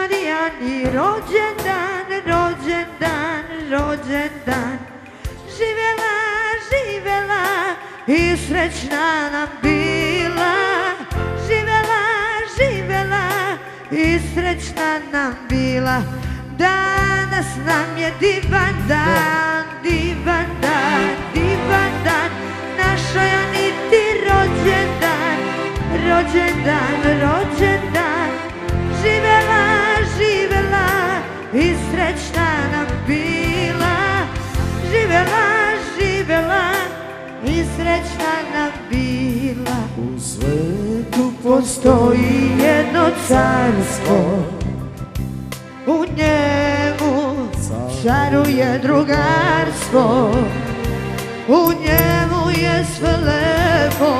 Marijani rođendan, rođendan, rođendan. Živjela, živjela i srećna nam bila. Živjela, živjela i srećna nam bila. Danas nam je divan dan, divan dan, divan dan. Našoj Aniti rođendan, rođendan, rođendan. Živjela, živjela i srećna nam bila. Živjela, živjela i srećna nam bila. U svetu Postoji jedno carstvo, u njemu caruje drugarstvo. U njemu je sve lepo,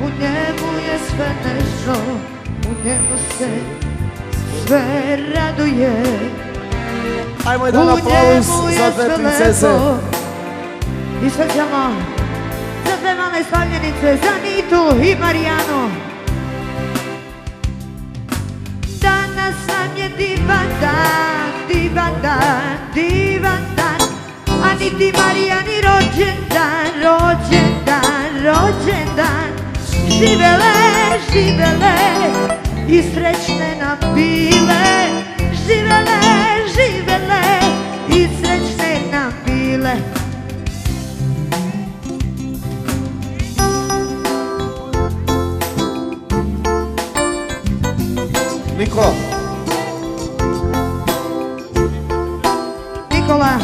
u njemu je sve nežno, u njemu se sve raduje. Ajmo jedan aplauz za dve princese. I sve ćemo za dve male slavljenice, za Nitu i Marijanu. Danas nam je divan dan, divan dan, divan dan. Aniti Marijani rođendan, rođendan, rođendan. Živele, živele i srećne nam bile. Živele, živele i srećne nam bile. Nikola. Nikola.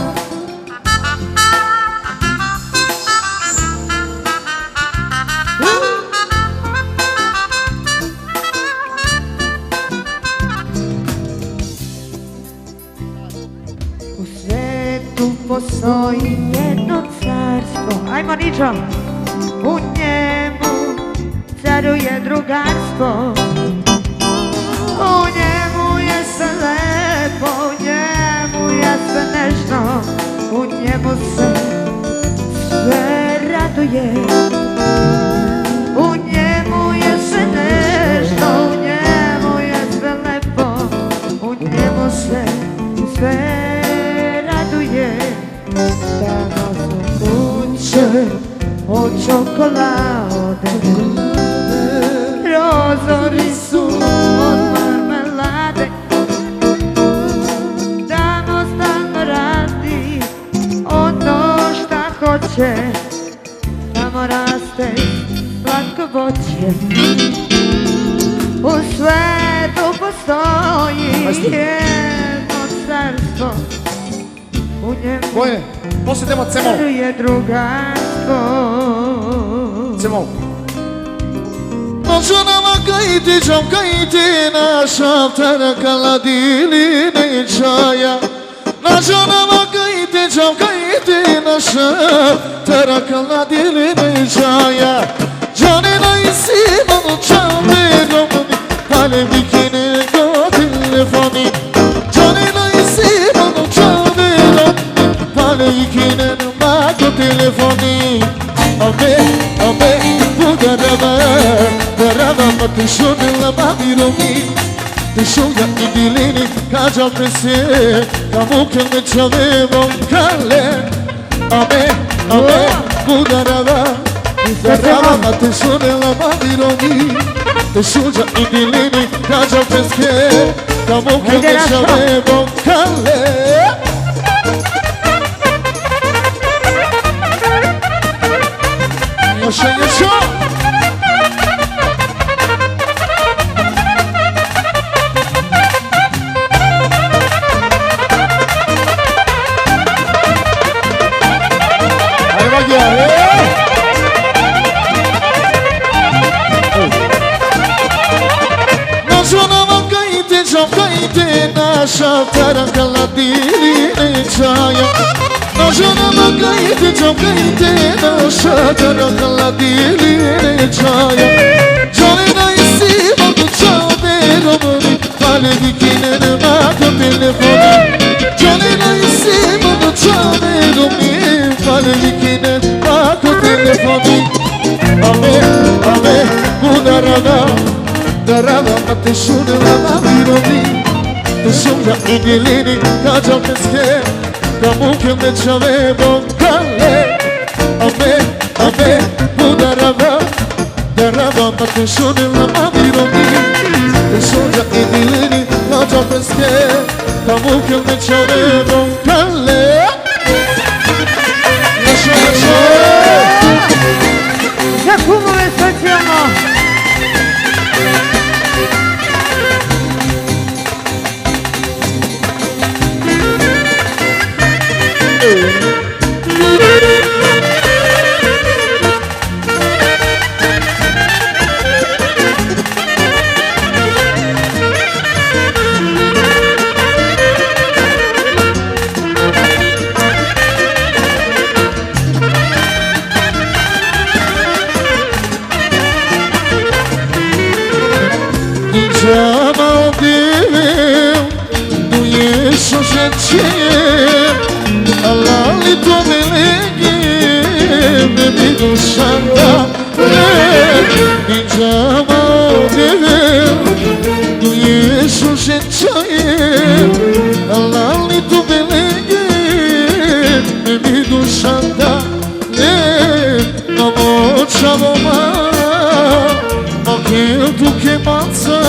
U svetu postoji jedno carstvo. Ajmo Ničo. U njemu caruje drugarstvo. U njemu je sve lepo, u njemu je sve nežno, u njemu se sve raduje. U njemu je sve nežno, u njemu je sve lepo, u njemu se sve raduje. Tamo su kuće od čokolade, prozori su od marmelade. Tamo stalno radi ono šta hoće, tamo raste slatko voće. U svetu postoji jedno carstvo, u njemu Boje, posjetimo Cemol. caruje drugarstvo. Cemol. Noćanama kajti ćam kajti naša tarakala dili neđaja. Noćanama kajti ćam kajti naša tarakala dili neđaja. Canina isimanu čame gomni, pale bikine go telefoni. Canina isimanu čame gomni, pale bikine go telefoni. Ame, ame, bugarama, darama mati shudila mabiromi. Tishuya idilini kaja prese, kamuke me chave bonkale. Ame, ame, bugarama, darama mati shudila mabiromi. Tishuya idilini kaja prese, kamuke me chave bonkale. Yaşa yaşa. Hadi bak ya. Noćanama kajte ćam kajte naša tarakala dili neđaja. Noćanama kajte ćam kajte naša tarakala dili neđaja. Canina isimanu čame gomni, pale bikine mako telefoni. Canina isimanu čame gomni, pale bikine mako telefoni. Ame, ame, budarana, darana mate shudila mabiromi. Soglia i dilini, caccia pesche, camuche me c'avevo calle. A me, udarava, darava, ma che sono la mamironi. Soglia i dilini, caccia pesche, camuche me c'avevo calle. Lascia. За кумове социјално. Džama odivim, tu jesu žeće, ali to me legi, me mi dušanda legi. Džama odivim, tu jesu žeće, ali to me legi, me mi dušanda legi. Na močavo tu che mazza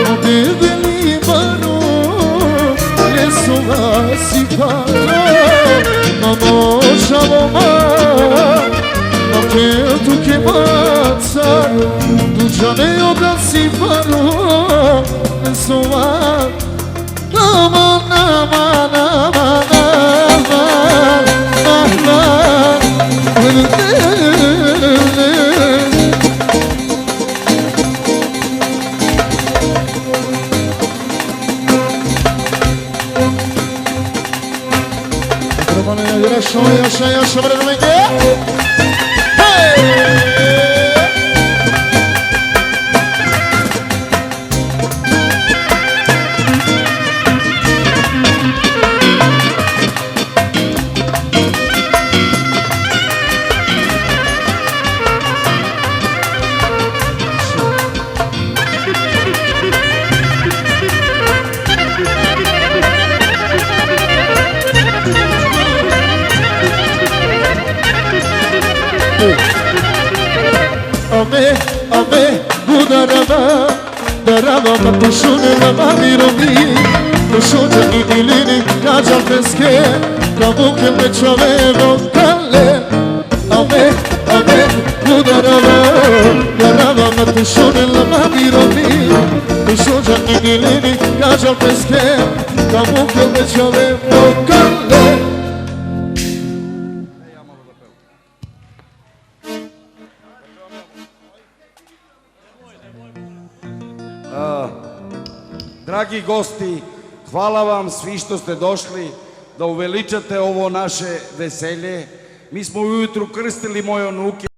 o deve libano e sola si parla ma moșavo ma che tu che mazza tu già ne ho da si parla e sola nama Yaşa bırakın beni. Ame, darava, ma tu sono la mamironi. Tu sono i dilini, caccia pesche, camuche me c'avevo calle. Ame, darava, ma tu sono la mamironi. Tu sono i dilini, caccia pesche, camuche me c'avevo calle. Dragi gosti, hvala vam svi što ste došli da uveličate ovo naše veselje. Mi smo ujutru krstili moje unuke.